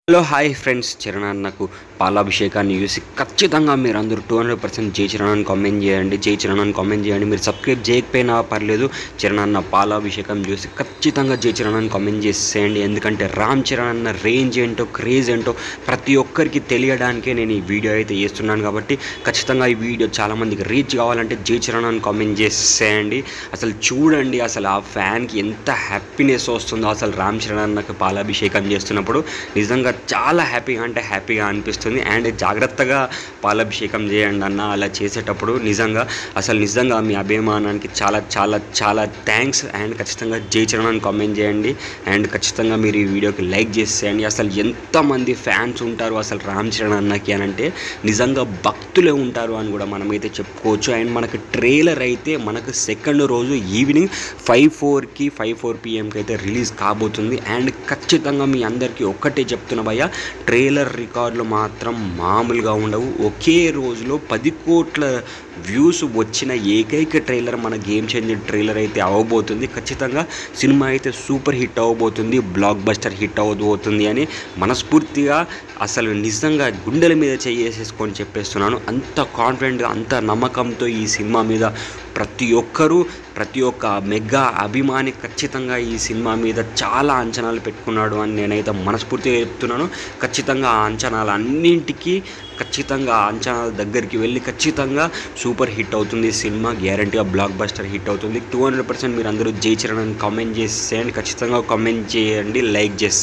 Hello hi friends, Charan అన్నకు పాలాభిషేకాన్ని చూసి ఖచ్చితంగా మీరు అందరూ 200% జై చరణ్ అని కామెంట్ చేయండి. జై చరణ్ అని కామెంట్ చేయండి. మీరు సబ్స్క్రైబ్ చేయకపోయినా పర్లేదు, చరణ్ అన్న పాలాభిషేకం చూసి ఖచ్చితంగా జై చరణ్ అని కామెంట్ చేసేయండి. ఎందుకంటే రామ్ చరణ్ అన్న రేంజ్ ఏంటో, క్రేజ్ ఏంటో ప్రతి ఒక్కరికి తెలియడానికే నేను ఈ వీడియో అయితే చేస్తున్నాను. కాబట్టి ఖచ్చితంగా ఈ వీడియో చాలామందికి రీచ్ కావాలంటే జై చరణ్ అని కామెంట్ చేసేయండి. అసలు చూడండి, అసలు ఆ ఫ్యాన్కి ఎంత హ్యాపీనెస్ వస్తుందో అసలు రామ్ చరణ్ అన్నకు పాలాభిషేకం చేస్తున్నప్పుడు నిజంగా చాలా హ్యాపీగా అనిపిస్తుంది. అండ్ జాగ్రత్తగా పాలాభిషేకం చేయండి అన్న. అలా చేసేటప్పుడు నిజంగా మీ అభిమానానికి చాలా చాలా చాలా థ్యాంక్స్. అండ్ ఖచ్చితంగా జై చరణ్ అని కామెంట్ చేయండి. అండ్ ఖచ్చితంగా మీరు ఈ వీడియోకి లైక్ చేసేయండి. అసలు ఎంతమంది ఫ్యాన్స్ ఉంటారు అసలు రామ్ చరణ్ అన్నకి అని అంటే నిజంగా భక్తులే ఉంటారు అని కూడా మనమైతే చెప్పుకోవచ్చు. అండ్ మనకు ట్రైలర్ అయితే మనకు సెకండ్ రోజు ఈవినింగ్ 5:4 PM అయితే రిలీజ్ కాబోతుంది. అండ్ ఖచ్చితంగా మీ అందరికీ ఒక్కటే చెప్తున్నా భయ్య, ట్రైలర్ రికార్డులు మాత్రం మామూలుగా ఉండవు. ఒకే రోజులో 10 కోట్ల వ్యూస్ వచ్చిన ఏకైక ట్రైలర్ మన గేమ్ చేంజర్ ట్రైలర్ అయితే అవ్వబోతుంది. ఖచ్చితంగా సినిమా అయితే సూపర్ హిట్ అవ్వబోతుంది, బ్లాక్ బస్టర్ హిట్ అవ్వబోతుంది అని మనస్ఫూర్తిగా అసలు నిజంగా గుండెల మీద చేసేసుకొని చెప్పేస్తున్నాను. అంత కాన్ఫిడెంట్గా, అంత నమ్మకంతో ఈ సినిమా మీద ప్రతి ఒక్క మెగా అభిమాని ఖచ్చితంగా ఈ సినిమా మీద చాలా అంచనాలు పెట్టుకున్నాడు అని నేనైతే మనస్ఫూర్తిగా చెప్తున్నాను. ఖచ్చితంగా ఆ అంచనాలన్నింటికీ అంచనాల దగ్గరికి వెళ్ళి ఖచ్చితంగా సూపర్ హిట్ అవుతుంది సినిమా. గ్యారంటీగా బ్లాక్ బస్టర్ హిట్ అవుతుంది. 200% మీరు అందరూ జై చరణ్ అని కామెంట్ చేసేయండి. ఖచ్చితంగా కామెంట్ చేయండి, లైక్ చేసి